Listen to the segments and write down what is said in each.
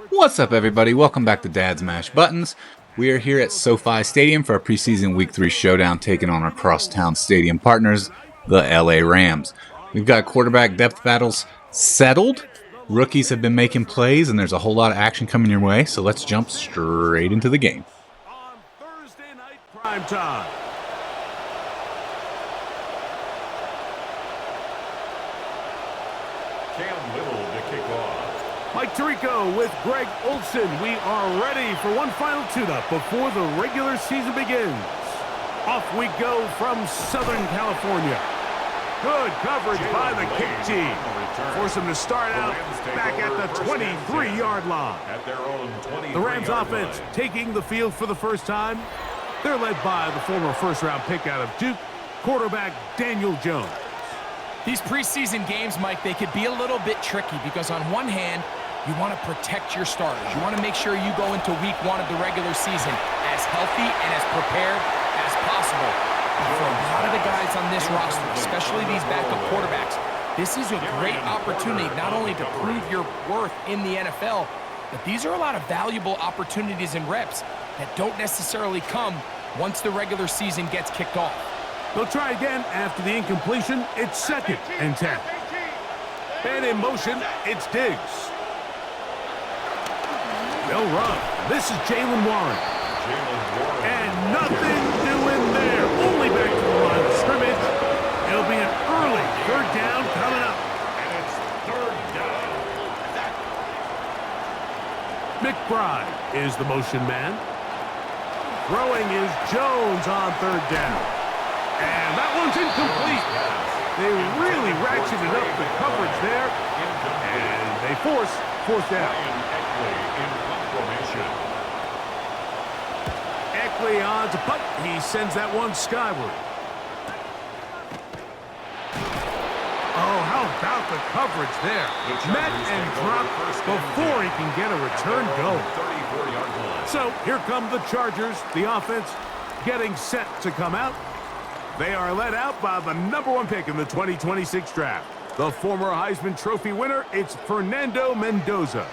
What's up, everybody? Welcome back to Dad's Mash Buttons. We are here at SoFi Stadium for our preseason Week 3 showdown, taking on our crosstown stadium partners, the LA Rams. We've got quarterback depth battles settled. Rookies have been making plays, and there's a whole lot of action coming your way, so let's jump straight into the game. On Thursday night prime time. Mike Tirico with Greg Olson. We are ready for one final tune-up before the regular season begins. Off we go from Southern California. Good coverage by the kick team. Force them to start out back at the 23-yard line. The Rams offense taking the field for the first time. They're led by the former first-round pick out of Duke, quarterback Daniel Jones. These preseason games, Mike, they could be a little bit tricky because on one hand, you want to protect your starters. You want to make sure you go into week 1 of the regular season as healthy and as prepared as possible. But for a lot of the guys on this roster, especially these backup quarterbacks, this is a great opportunity not only to prove your worth in the NFL, but these are a lot of valuable opportunities and reps that don't necessarily come once the regular season gets kicked off. They'll try again after the incompletion. It's 2nd and 10. And in motion, it's Diggs. They'll run. This is Jalen Warren. And nothing doing there. Only back to the line of scrimmage. It'll be an early 3rd down coming up. And it's 3rd down. McBride is the motion man. Throwing is Jones on 3rd down. And that one's incomplete. They really ratcheted up the coverage there. And they force 4th down. Eckley on to punt. He sends that one skyward. Oh, how about the coverage there? Met and dropped before he can get a return going. So here come the Chargers. The offense getting set to come out. They are led out by the number 1 pick in the 2026 draft. The former Heisman Trophy winner, it's Fernando Mendoza.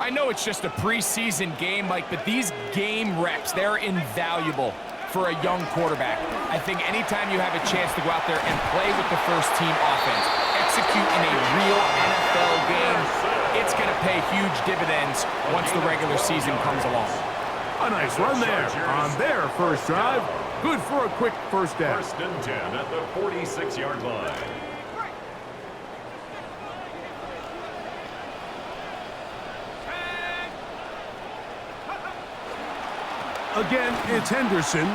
I know it's just a preseason game, Mike, but these game reps, they're invaluable for a young quarterback. I think anytime you have a chance to go out there and play with the first-team offense, execute in a real NFL game, it's going to pay huge dividends once the regular season comes along. A nice run there on their first drive. Good for a quick first down. 1st and 10 at the 46-yard line. Again, it's Henderson.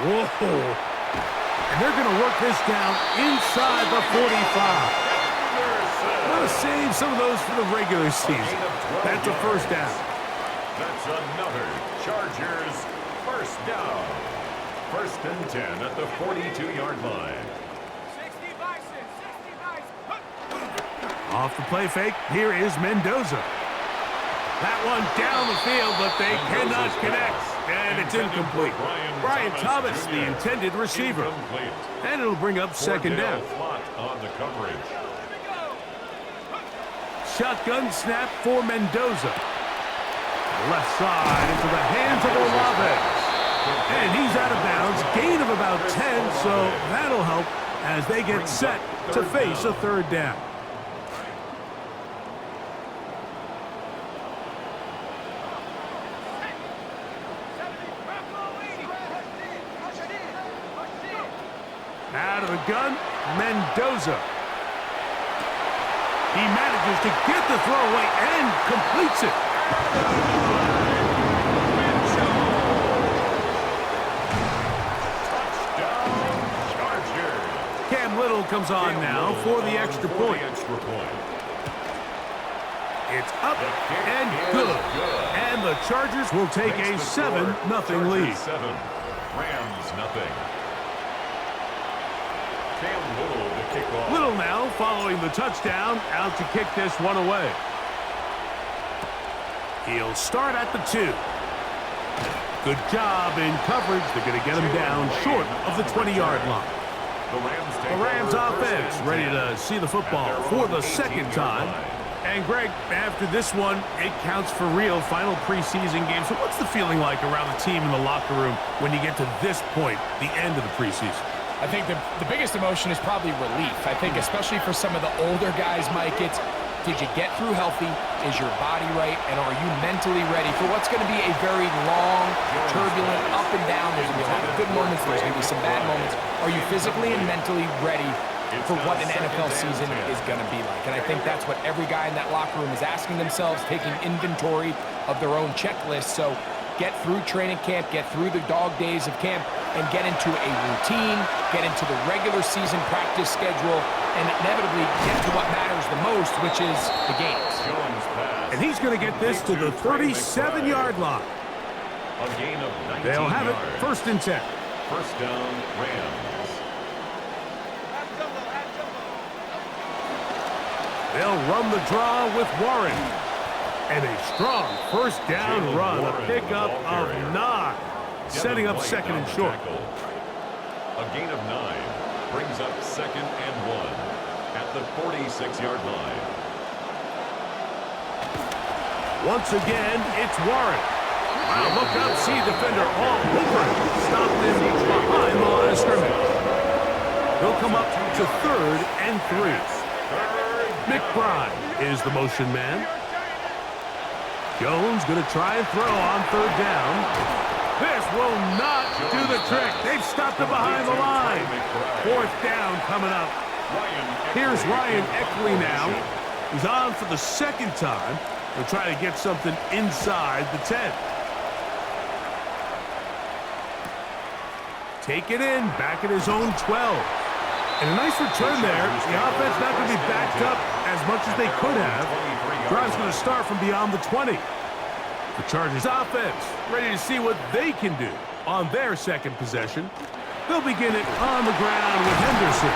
Whoa. And they're going to work this down inside the 45. Want to save some of those for the regular season. That's a first down. That's another Chargers first down. 1st and 10 at the 42-yard line. Off the play fake, here is Mendoza. That one down the field, but they cannot connect. And it's incomplete. Brian Thomas, the intended receiver. And it'll bring up 2nd down. On the coverage. Shotgun snap for Mendoza. Left side into the hands of Olave. And he's out of bounds. Gain of about 10, so that'll help as they get set to face a 3rd down. Out of the gun, Mendoza. He manages to get the throw away and completes it. Cam Little comes on now for the extra point. It's up and good. And the Chargers will take a 7-0 lead. 7, Rams nothing. Little now following the touchdown, out to kick this one away. He'll start at the 2. Good job in coverage. They're going to get him down short of the 20-yard line. The Rams offense ready to see the football for the 2nd time. And Greg, after this one, it counts for real. Final preseason game. So what's the feeling like around the team in the locker room when you get to this point, the end of the preseason? I think the biggest emotion is probably relief. I think especially for some of the older guys, Mike, it's did you get through healthy? Is your body right? And are you mentally ready for what's going to be a very long, turbulent, up and down? There's going to be a lot of good moments. There's going to be some bad moments. Are you physically and mentally ready for what an NFL season is going to be like? And I think that's what every guy in that locker room is asking themselves, taking inventory of their own checklist. So get through training camp, get through the dog days of camp, and get into a routine, get into the regular season practice schedule, and inevitably get to what matters the most, which is the games. And he's going to get this to the 37-yard line. A gain of 19 They'll have it yards. 1st and 10. First down, Rams. They'll run the draw with Warren. And a strong first down run, a pickup of 9. Setting up 2nd and short. A gain of 9 brings up 2nd and 1 at the 46-yard line. Once again, it's Warren. Wow, look out, see defender all over him. Stopped him behind the line of scrimmage. He'll come up to 3rd and 3. McBride is the motion man. Jones going to try and throw on 3rd down. This will not do the trick. They've stopped it behind the line. 4th down coming up. Here's Ryan Eckley now. He's on for the 2nd time. They'll try to get something inside the 10. Take it in, back at his own 12. And a nice return there. The offense not going to be backed up as much as they could have. Drive's going to start from beyond the 20. The Chargers offense ready to see what they can do on their 2nd possession. They'll begin it on the ground with Henderson.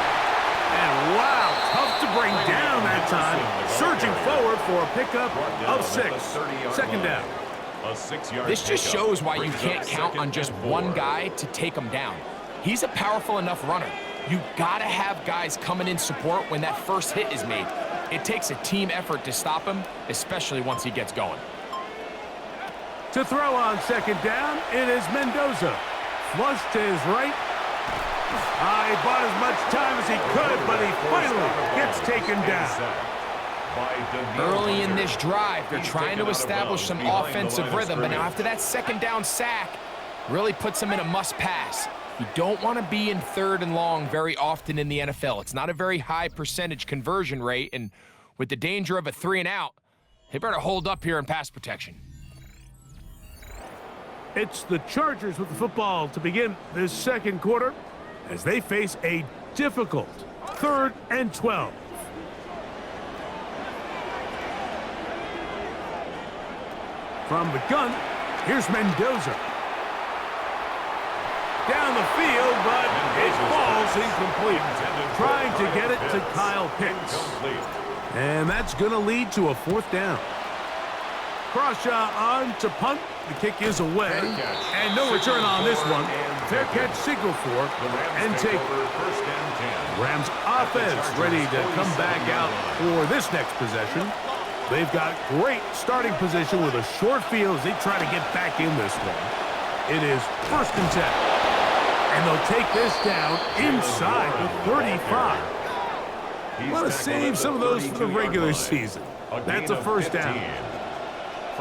And wow, tough to bring down that time. Surging forward for a pickup of 6. 2nd down. This just shows why you can't count on just one guy to take him down. He's a powerful enough runner. You gotta have guys coming in support when that first hit is made. It takes a team effort to stop him, especially once he gets going. To throw on 2nd down, it is Mendoza. Flush to his right. He bought as much time as he could, but he finally gets taken down. Early in this drive, they're trying to establish some offensive rhythm, but now after that 2nd down sack, really puts them in a must-pass. You don't want to be in 3rd and long very often in the NFL. It's not a very high percentage conversion rate, and with the danger of a 3 and out, they better hold up here in pass protection. It's the Chargers with the football to begin this 2nd quarter as they face a difficult 3rd and 12. From the gun, here's Mendoza. Down the field, but it falls incomplete. Trying to get it to Kyle Pitts. And that's going to lead to a 4th down. Crawshaw on to punt. The kick is away. And no return on this one. Fair catch signal for and take. Rams offense ready to come back out for this next possession. They've got great starting position with a short field as they try to get back in this one. It is 1st and 10. And they'll take this down inside the 35. Want to save some of those for the regular season. That's a 1st down.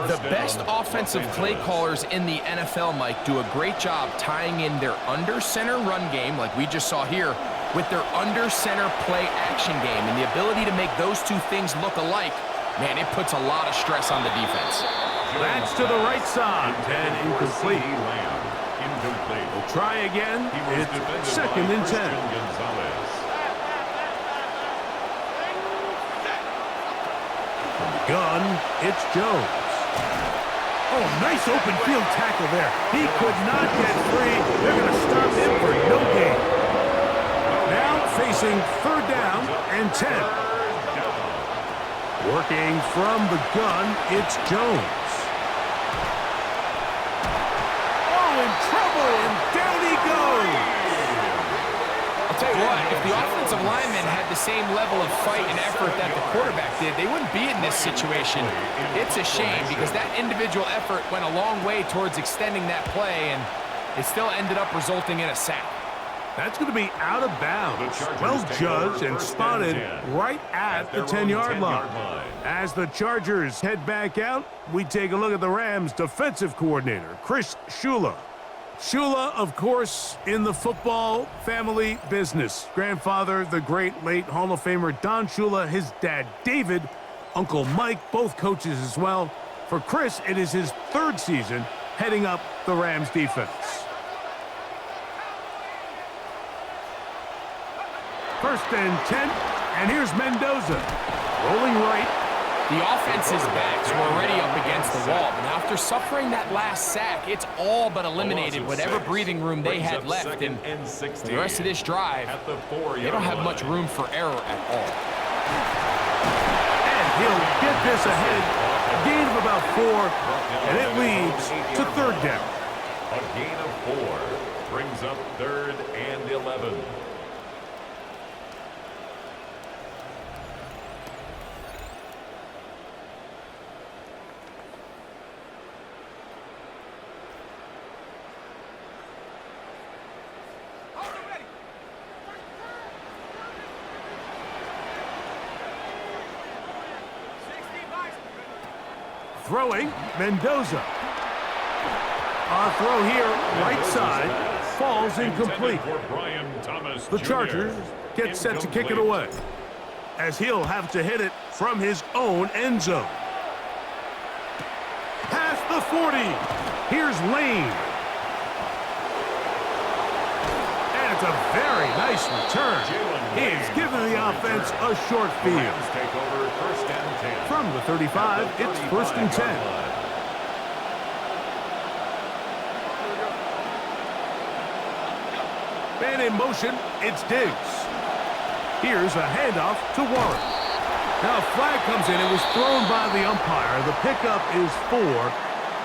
The best offensive play callers in the NFL, Mike, do a great job tying in their under-center run game, like we just saw here, with their under-center play action game. And the ability to make those two things look alike, man, it puts a lot of stress on the defense. That's to the right side, and incomplete. We'll try again. It's 2nd and 10. From the gun, it's Jones. Oh, nice open field tackle there. He could not get free. They're going to stop him for no gain. Now facing 3rd down and 10. Working from the gun, it's Jones. Oh, in trouble, and down he goes. A I'll tell you what, if the offensive lineman had the same level of fight and effort that the quarterback did, they wouldn't be in this situation. It's a shame because that individual effort went a long way towards extending that play, and it still ended up resulting in a sack. That's going to be out of bounds. Well judged and spotted right at the 10-yard line. As the Chargers head back out, we take a look at the Rams' defensive coordinator, Chris Shula. Shula, of course, in the football family business. Grandfather, the great late Hall of Famer Don Shula, his dad David, Uncle Mike, both coaches as well. For Chris, it is his third season heading up the Rams defense. First and 10, and here's Mendoza. Rolling right. The offense's backs were already up against the wall, and after suffering that last sack, it's all but eliminated whatever breathing room they had left, and for the rest of this drive, they don't have much room for error at all. And he'll get this ahead, a gain of about 4, and it leads to third down. A gain of 4 brings up 3rd and 11. Throwing, Mendoza. On throw here, right side, falls incomplete. The Chargers get set to kick it away, as he'll have to hit it from his own end zone. Past the 40. Here's Lane. And it's a very nice return. He's given the offense a short field. From the 35, it's 1st and 10. And in motion, it's Diggs. Here's a handoff to Warren. Now a flag comes in. It was thrown by the umpire. The pickup is 4,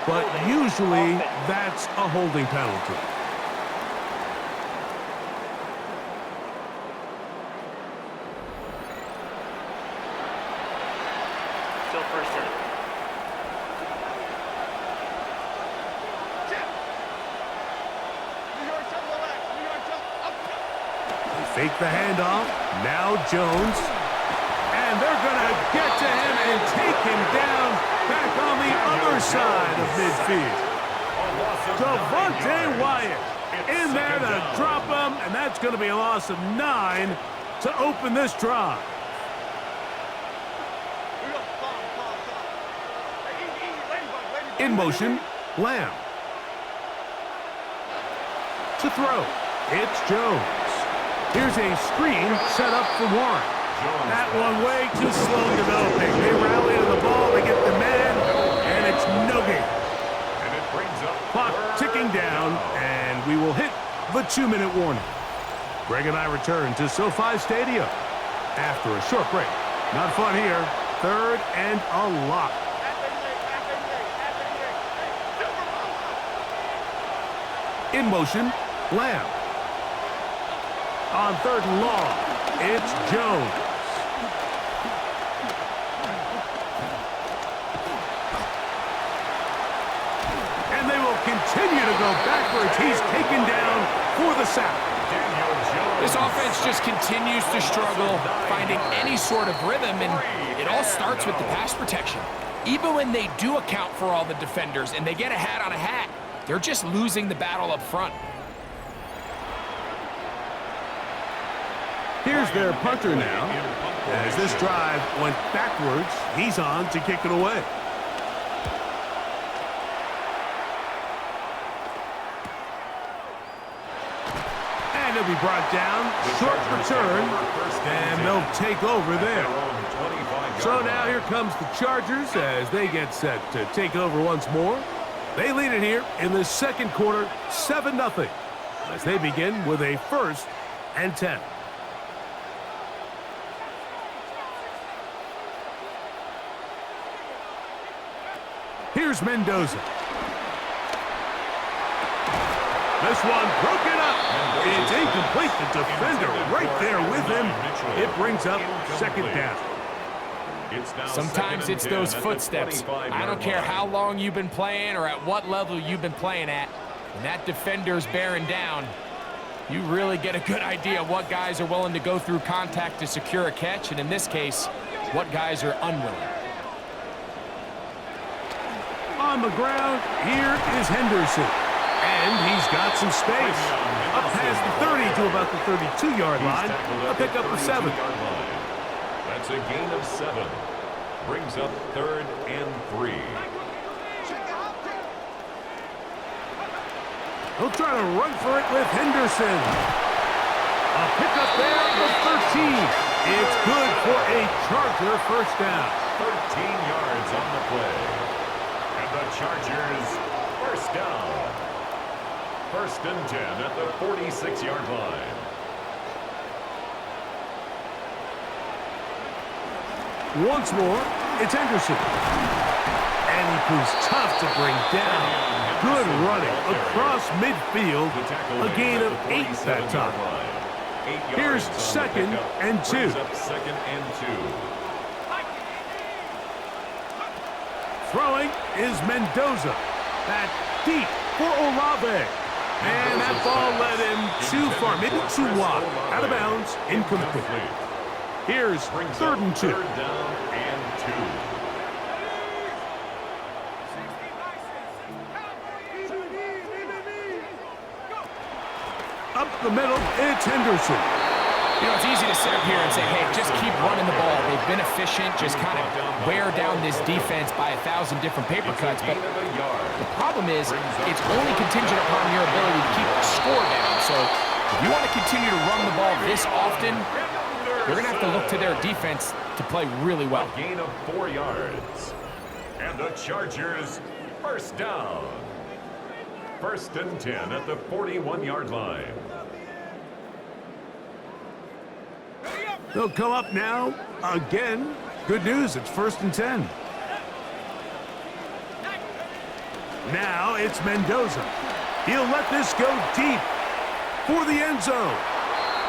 but usually that's a holding penalty. Fake the handoff. Now Jones. And they're going to get to him and take him down back on the other side of midfield. Devonte Wyatt in there to drop him, and that's going to be a loss of 9 to open this drive. In motion, Lamb. To throw, it's Jones. Here's a screen set up for Warren. That one way too slow developing. They rally to the ball, they get the man, and it's no gain. And it brings up clock ticking down, and we will hit the 2-minute warning. Greg and I return to SoFi Stadium after a short break. Not fun here. 3rd and a lot. In motion, Lamb. On 3rd and long, it's Jones. And they will continue to go backwards. He's taken down for the sack. This offense just continues to struggle finding any sort of rhythm, and it all starts with the pass protection. Even when they do account for all the defenders and they get a hat on a hat, they're just losing the battle up front. Here's their punter now. As this drive went backwards, he's on to kick it away. And he'll be brought down. Short return. And they'll take over there. So now here comes the Chargers as they get set to take over once more. They lead it here in the second quarter, 7-0, as they begin with a 1st and 10. Here's Mendoza. This one broken up. It's incomplete. The defender right there with him. It brings up second down. Sometimes it's those footsteps. I don't care how long you've been playing or at what level you've been playing at. When that defender's bearing down, you really get a good idea of what guys are willing to go through contact to secure a catch, and in this case, what guys are unwilling. On the ground, here is Henderson. And he's got some space. Up past the 30 to about the 32-yard line. A pickup of 7. That's a gain of 7. Brings up 3rd and 3. He'll try to run for it with Henderson. A pickup there of 13. It's good for a Charger first down. 13 yards on the play. And the Chargers first down. 1st and 10 at the 46-yard line. Once more, it's Henderson. And he proves tough to bring down. Good running across midfield. A gain of 8 that time. Here's 2nd and 2. 2nd and 2. Throwing is Mendoza. That deep for Olave. And that ball led him too far, maybe too wide. Out of bounds, incomplete. Here's 3rd and 2. 3rd down and 2. Up the middle, it's Henderson. You know, it's easy to sit up here and say, hey, just keep running the ball. They've been efficient, just kind of wear down this defense by 1,000 different paper cuts. But the problem is it's only contingent upon your ability to keep the score down. So if you want to continue to run the ball this often, you're going to have to look to their defense to play really well. A gain of 4 yards. And the Chargers first down. 1st and 10 at the 41-yard line. They'll come up now again. Good news, it's 1st and 10. Now it's Mendoza. He'll let this go deep for the end zone.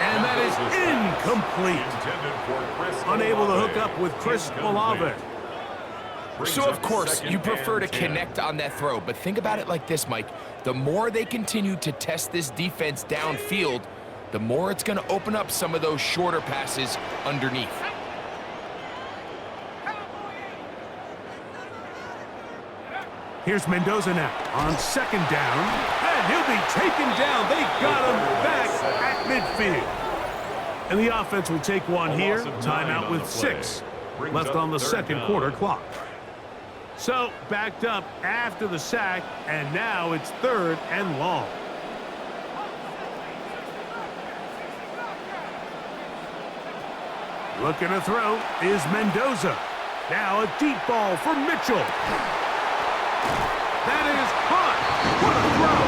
And that is incomplete. Unable to hook up with Chris Olave. So, of course, you prefer to connect on that throw, but think about it like this, Mike. The more they continue to test this defense downfield, the more it's going to open up some of those shorter passes underneath. Here's Mendoza now on 2nd down, and he'll be taken down. They got him back at midfield. And the offense will take one here. Timeout with 6 left on the 2nd quarter clock. So backed up after the sack, and now it's 3rd and long. Looking to throw is Mendoza. Now a deep ball for Mitchell. That is caught. What a throw.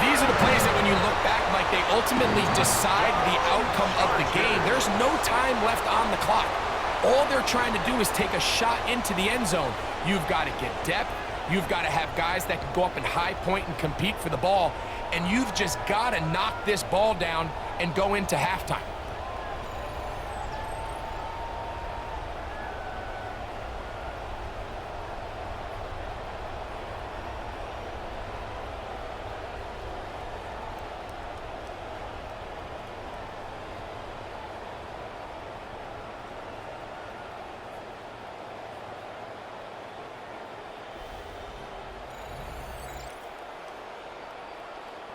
These are the plays that when you look back, Mike, they ultimately decide the outcome of the game. There's no time left on the clock. All they're trying to do is take a shot into the end zone. You've got to get depth. You've got to have guys that can go up and high point and compete for the ball. And you've just got to knock this ball down and go into halftime.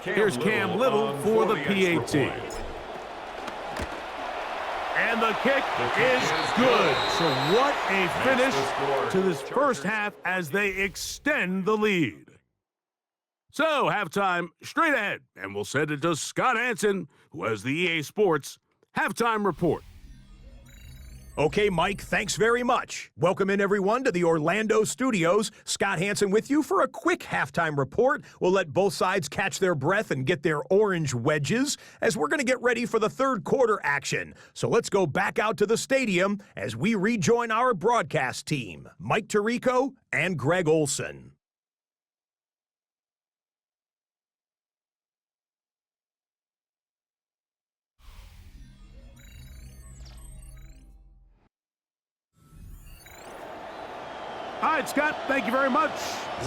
Here's Cam Little for the PAT. And the kick is good. So what a finish to this first half as they extend the lead. So halftime straight ahead, and we'll send it to Scott Hansen, who has the EA Sports halftime report. Okay, Mike, thanks very much. Welcome in, everyone, to the Orlando studios. Scott Hansen with you for a quick halftime report. We'll let both sides catch their breath and get their orange wedges as we're going to get ready for the 3rd quarter action. So let's go back out to the stadium as we rejoin our broadcast team, Mike Tirico and Greg Olson. All right, Scott, thank you very much.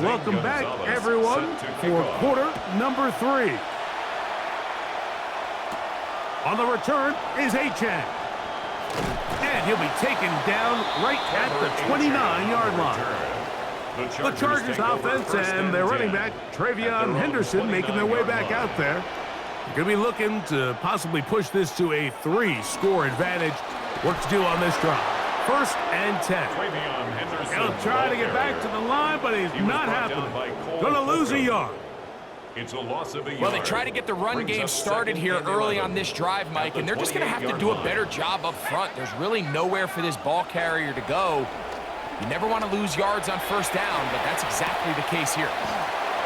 Welcome back, Gonzalez everyone, set to kick for off. quarter number 3. On the return is Achane. And he'll be taken down right at the 29-yard line. The Chargers offense and their running back, Tavion Henderson, making their way back out there. They're going to be looking to possibly push this to a 3-score advantage. What to do on this drive. 1st and 10. He'll try to get back to the line, but he's not happening. Going to lose a yard. It's a loss of a yard. Well, they try to get the run game started here early on this drive, Mike, and they're just going to have to do a better job up front. There's really nowhere for this ball carrier to go. You never want to lose yards on 1st down, but that's exactly the case here.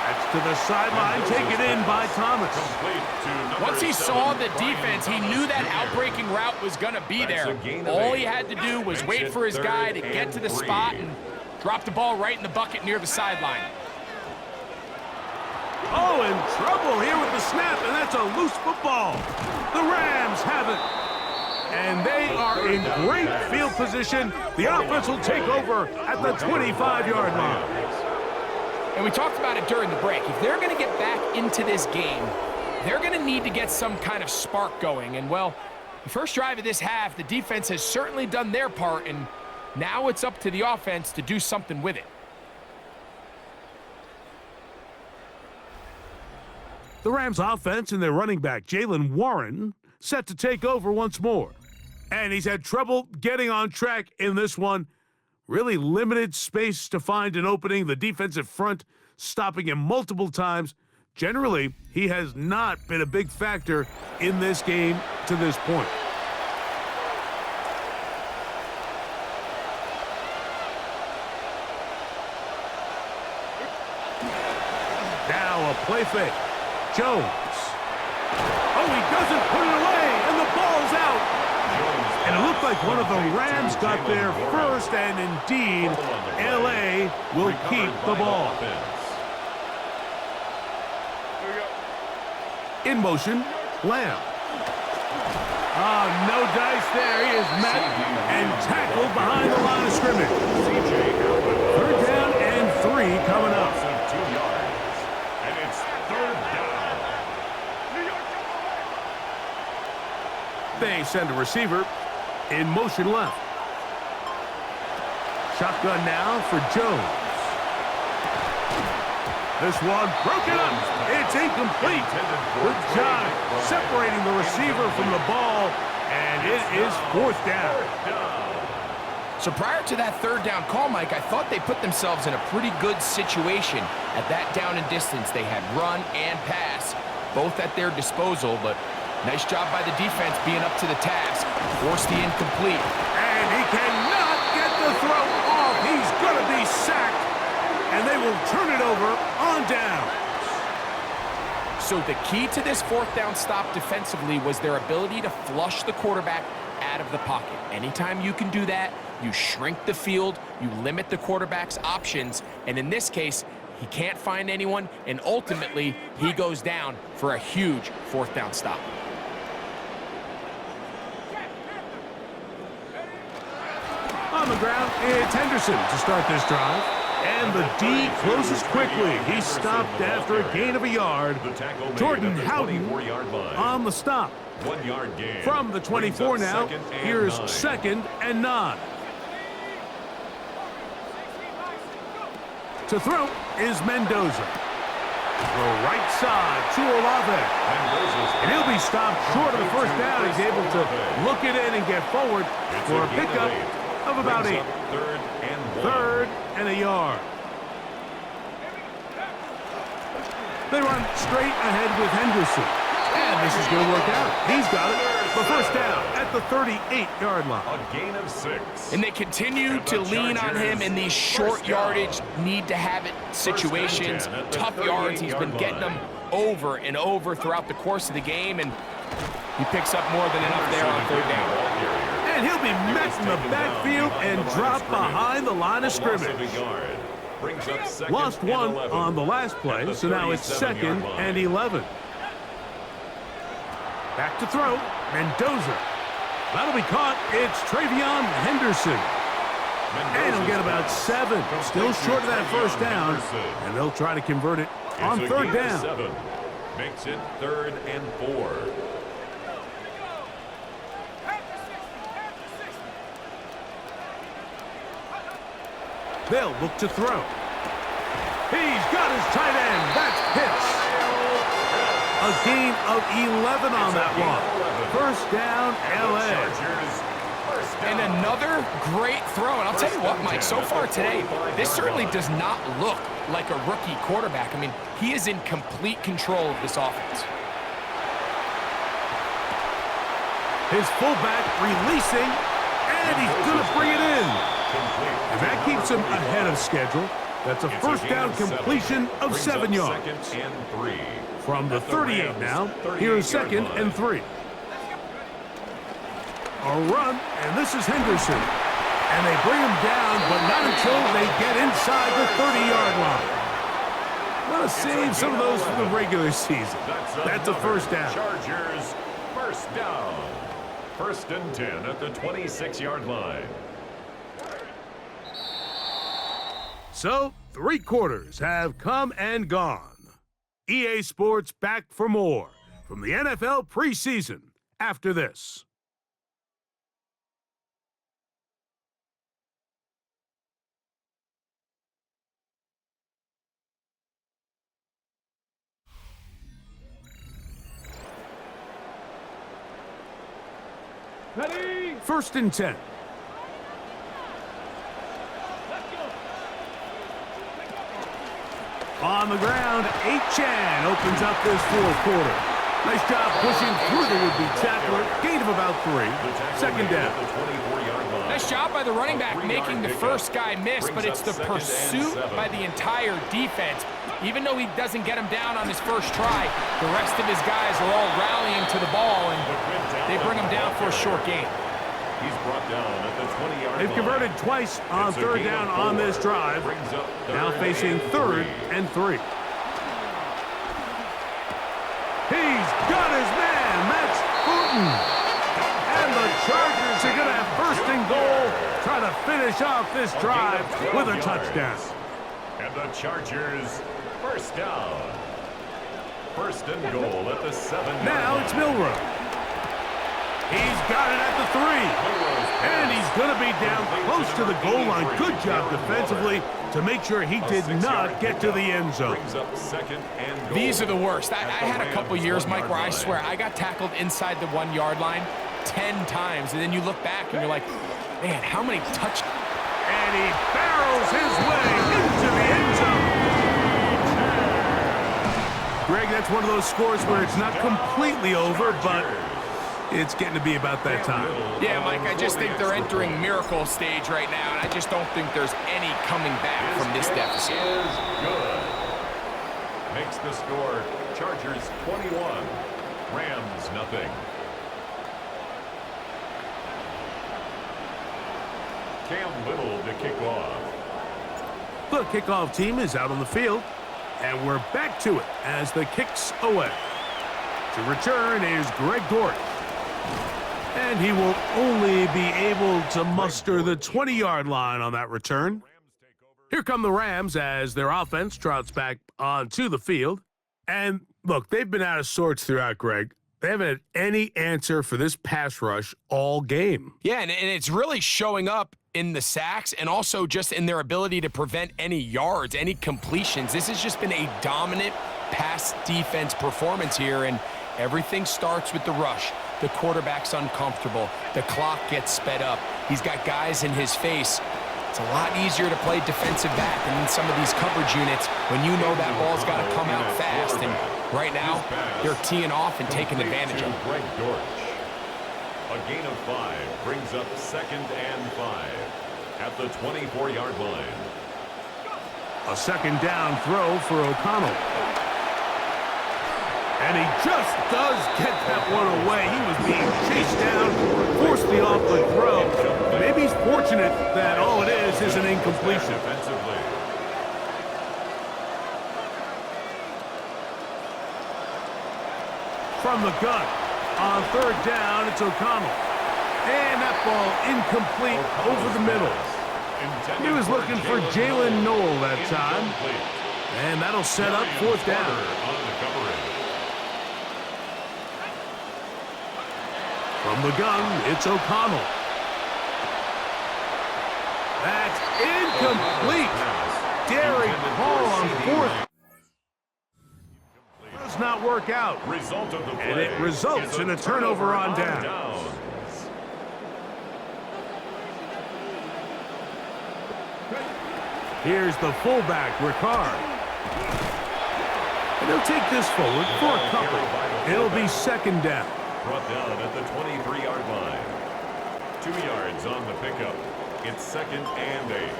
That's to the sideline, taken in by Thomas. Once he saw the defense, he knew that outbreaking route was going to be there. All he had to do was wait for his guy to get to the spot and drop the ball right in the bucket near the sideline. Oh, in trouble here with the snap, and that's a loose football. The Rams have it. And they are in great field position. The offense will take over at the 25-yard line. And we talked about it during the break. If they're going to get back into this game, they're going to need to get some kind of spark going. And, well, the first drive of this half, the defense has certainly done their part, and now it's up to the offense to do something with it. The Rams offense and their running back, Jalen Warren, set to take over once more. And he's had trouble getting on track in this one. Really limited space to find an opening. The defensive front stopping him multiple times. Generally, he has not been a big factor in this game to this point. Now a play fake. Jones. Oh, he doesn't put it away, and the ball's out. And it looked like one of the Rams got there first, and indeed, L.A. will keep the ball. In motion, Lamb. No dice there. He is met and tackled behind the line of scrimmage. 3rd down and 3 coming up. They send a receiver in motion left. Shotgun now for Jones. This one broken up. It's incomplete. Good job separating the receiver from the ball, and it is 4th down. So prior to that 3rd down call, Mike, I thought they put themselves in a pretty good situation at that down and distance. They had run and pass, both at their disposal, but nice job by the defense being up to the task. Forced the incomplete. And he cannot get the throw off. He's going to be sacked, and they will turn it over on down. So the key to this 4th down stop defensively was their ability to flush the quarterback out of the pocket. Anytime you can do that, you shrink the field, you limit the quarterback's options, and in this case, he can't find anyone, and ultimately, he goes down for a huge 4th down stop. On the ground, it's Henderson to start this drive. And the D closes quickly. He's stopped after a gain of a yard. Jordan Howden on the stop. 1 yard gain. From the 24 now, here's 2nd and 9. To throw is Mendoza. The right side to Olave. And he'll be stopped short of the 1st down. He's able to look it in and get forward for a pickup of about 8. 3rd and a yard. They run straight ahead with Henderson. And this is going to work out. He's got it. The 1st down at the 38-yard line. A gain of 6. And they continue to lean on him in these short yardage, need-to-have-it situations, tough yards. He's been getting them over and over throughout the course of the game, and he picks up more than enough there on 3rd down. And he'll be met in the backfield and dropped behind the line of scrimmage. Lost 1 on the last play, so now it's 2nd and 11. Back to throw, Mendoza. That'll be caught. It's Tavion Henderson. And he'll get about 7. Still short of that first down. And they'll try to convert it on third down. 7. Makes it 3rd and 4. They'll look to throw. He's got his tight end. That's Pitts. A gain of 11 on that one. First down, L.A. And another great throw. And I'll tell you what, Mike, so far today, this certainly does not look like a rookie quarterback. I mean, he is in complete control of this offense. His fullback releasing, and he's going to bring it in. And that keeps him ahead of schedule. That's a first down completion of 7 yards. From the 38 now, here's 2nd and 3. A run, and this is Henderson. And they bring him down, but not until they get inside the 30-yard line. Want to save some of those for the regular season. That's a first down. Chargers, first down. 1st and 10 at the 26-yard line. So, 3 quarters have come and gone. EA Sports back for more from the NFL preseason after this. Ready? 1st and 10. On the ground, Chan opens up this fourth quarter. Nice job pushing through the would-be tackler. Gain of about 3. 2nd down. Nice job by the running back making the first guy miss, but it's the pursuit by the entire defense. Even though he doesn't get him down on his first try, the rest of his guys are all rallying to the ball, and they bring him down for a short gain. He's brought down at the 20-yard line. They've converted twice on third down on this drive. Now facing 3rd and 3. He's got his man. That's Fulton. And the Chargers are going to have 1st and goal, trying to finish off this drive with a touchdown. And the Chargers, 1st down. 1st and goal at the 7-yard Now line. it's Milroe. He's got it at the 3. And he's going to be down close to the goal line. Good job defensively to make sure he did not get to the end zone. Brings up 2nd and goal. These are the worst. I had a couple years, Mike, where I swear I got tackled inside the 1-yard line 10 times. And then you look back and you're like, man, how many touchdowns? And he barrels his way into the end zone. Greg, that's one of those scores where it's not completely over, but it's getting to be about that time. Yeah, Mike, I just think they're entering miracle stage right now, and I just don't think there's any coming back from this deficit. Is good. Makes the score Chargers 21, Rams nothing. Cam Little to kick off. The kickoff team is out on the field, and we're back to it as the kick's away. To return is Greg Dortch. And he will only be able to muster the 20-yard line on that return. Here come the Rams as their offense trots back onto the field. And look, they've been out of sorts throughout, Greg. They haven't had any answer for this pass rush all game. Yeah, and it's really showing up in the sacks and also just in their ability to prevent any yards, any completions. This has just been a dominant pass defense performance here, and everything starts with the rush. The quarterback's uncomfortable. The clock gets sped up. He's got guys in his face. It's a lot easier to play defensive back and in some of these coverage units when you know that ball's got to come out fast. And right now, they're teeing off and taking advantage of it. Greg Dortch. A gain of 5 brings up 2nd and 5 at the 24-yard line. A 2nd down throw for O'Connell. And he just does get that one away. He was being chased down, forced the off-foot throw. Maybe he's fortunate that all it is an incompletion. Defensively. From the gun, on 3rd down, it's O'Connell. And that ball incomplete over the middle. He was looking for Jalen Milroe that time. And that'll set up fourth down. From the gun, it's O'Connell. That's incomplete. Derek Hall on fourth. Does not work out. And it results in a turnover on downs. Here's the fullback, Ricard. And he'll take this forward for a couple. It'll be second down. Brought down at the 23-yard line. 2 yards on the pickup. It's second and 8.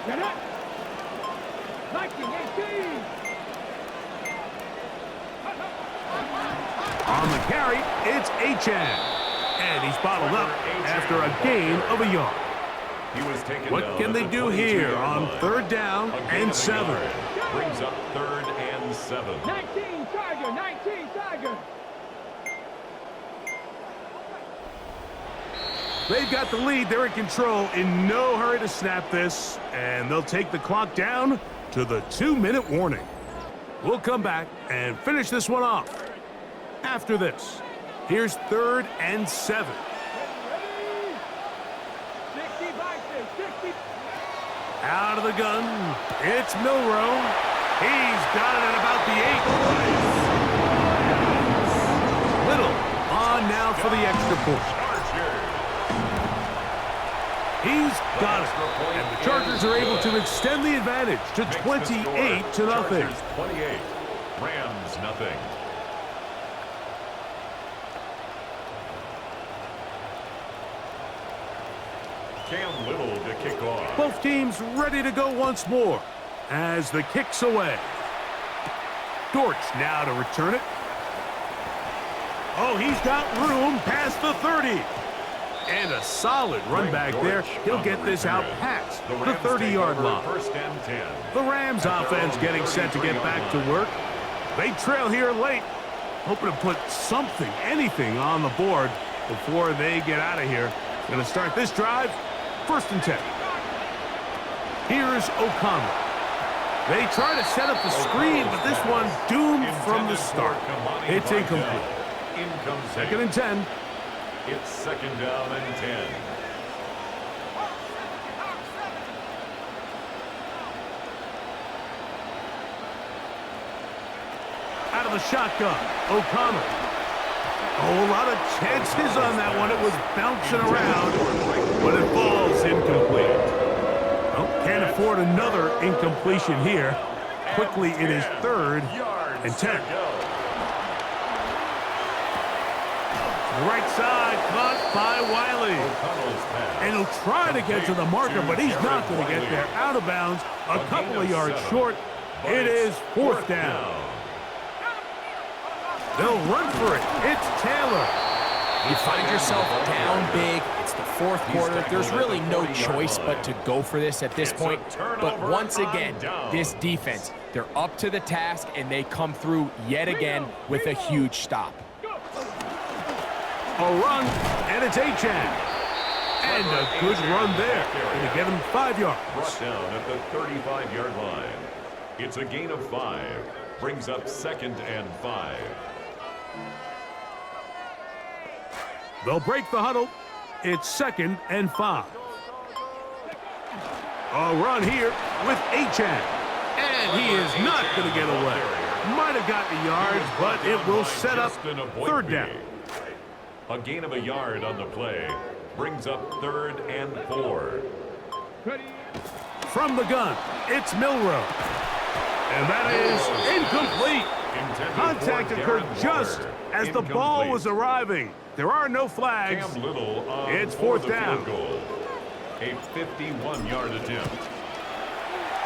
Get it. 19-18. On the carry, it's Achan. And he's bottled up after a gain of a yard. What can they do here on third down and 7? Brings up third and 7. 19 Tiger. They've got the lead. They're in control. In no hurry to snap this. And they'll take the clock down to the 2-minute warning. We'll come back and finish this one off. After this, here's third and 7. Out of the gun, it's Milroe. He's got it at about the 8. Little on now for the extra point. He's got it. And the Chargers are able to extend the advantage to 28-0. 28, Rams nothing. Cam Little to kick off. Both teams ready to go once more as the kick's away. Dortch now to return it. Oh, he's got room past the 30. And a solid run back there. He'll get this out past the 30-yard line. First and 10. The Rams offense getting set to get back to work. They trail here late, hoping to put something, anything on the board before they get out of here. Going to start this drive, first and 10. Here's O'Connell. They try to set up the screen, but this one doomed from the start. It's incomplete. Second and 10. It's second down and 10. Out of the shotgun, O'Connell. Oh, a lot of chances on that one. It was bouncing around, but it falls incomplete. Oh, can't afford another incompletion here. Quickly, it is third and 10. Right side, caught by Wiley. And he'll try to get to the marker, but he's not going to get there. Out of bounds, a couple of yards short. It is fourth down. They'll run for it. It's Taylor. You find yourself down big. It's the fourth quarter. There's really no choice but to go for this at this point. But once again, this defense, they're up to the task, and they come through yet again with a huge stop. A run, and it's Achan. And a good run there. Going to get him 5 yards. Brought down at the 35-yard line. It's a gain of 5. Brings up second and 5. They'll break the huddle. It's second and 5. A run here with Achan. And he is not going to get away. Might have gotten the yards, but it will set up third down. A gain of a yard on the play. Brings up third and 4. From the gun, it's Milroe. And that is incomplete. Contact occurred just as the ball was arriving. There are no flags. It's fourth down. A 51-yard attempt.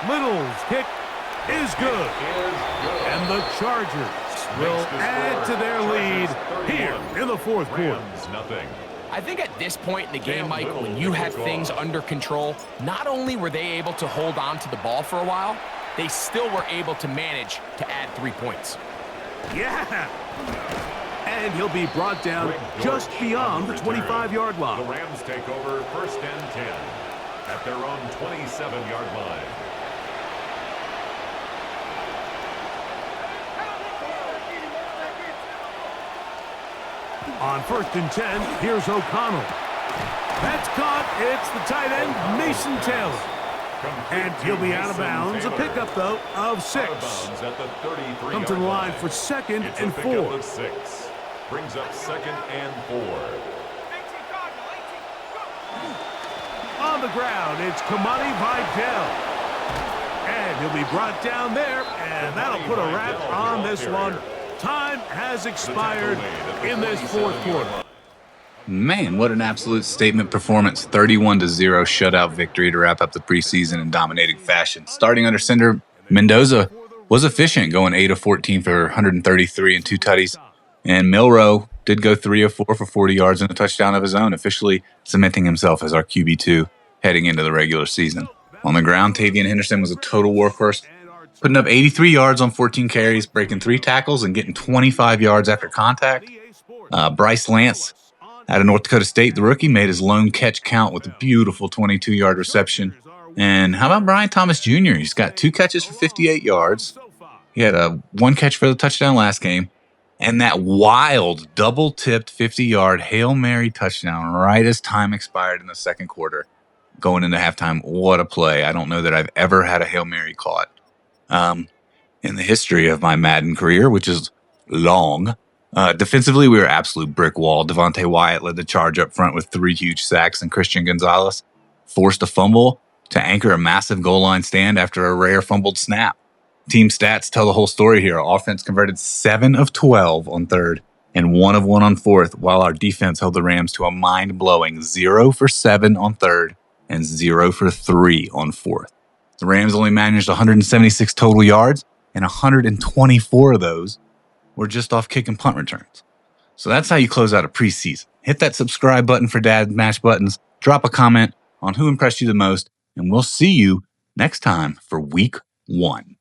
Little's kick is good. And the Chargers will add to their lead here in the fourth quarter. Nothing. I think at this point in the game, Mike, when you had things under control, not only were they able to hold on to the ball for a while, they still were able to manage to add 3 points. Yeah. And he'll be brought down just beyond the 25-yard The line. Rams take over 1st and 10 at their own 27-yard line. On 1st and 10, here's O'Connell. That's caught. It's the tight end, Mason Taylor. And he'll be out of bounds. A pickup, though, of 6. Out of bounds at the 33-yard Come to the line for 2nd It's and a pickup 4. of 6. Brings up 2nd and 4. On the ground, it's Kamani Vidal. And he'll be brought down there, and that'll put a wrap on this one. Time has expired in this 4th quarter. Man, what an absolute statement performance. 31-0 shutout victory to wrap up the preseason in dominating fashion. Starting under center, Mendoza was efficient, going 8 of 14 for 133 and 2 tutties. And Milroe did go 3 of 4 for 40 yards and a touchdown of his own, officially cementing himself as our QB2 heading into the regular season. On the ground, Tavion Henderson was a total workhorse, putting up 83 yards on 14 carries, breaking 3 tackles, and getting 25 yards after contact. Bryce Lance out of North Dakota State, the rookie, made his lone catch count with a beautiful 22-yard reception. And how about Brian Thomas Jr.? He's got 2 catches for 58 yards. He had a 1 catch for the touchdown last game. And that wild double-tipped 50-yard Hail Mary touchdown right as time expired in the 2nd quarter. Going into halftime, what a play. I don't know that I've ever had a Hail Mary caught. In the history of my Madden career, which is long. Defensively, we were absolute brick wall. Devonte Wyatt led the charge up front with 3 huge sacks, and Christian Gonzalez forced a fumble to anchor a massive goal line stand after a rare fumbled snap. Team stats tell the whole story here. Our offense converted 7 of 12 on 3rd and 1 of 1 on 4th, while our defense held the Rams to a mind-blowing 0 for 7 on 3rd and 0 for 3 on 4th. The Rams only managed 176 total yards, and 124 of those were just off kick and punt returns. So that's how you close out a preseason. Hit that subscribe button for Dad Mash Buttons. Drop a comment on who impressed you the most, and we'll see you next time for week 1.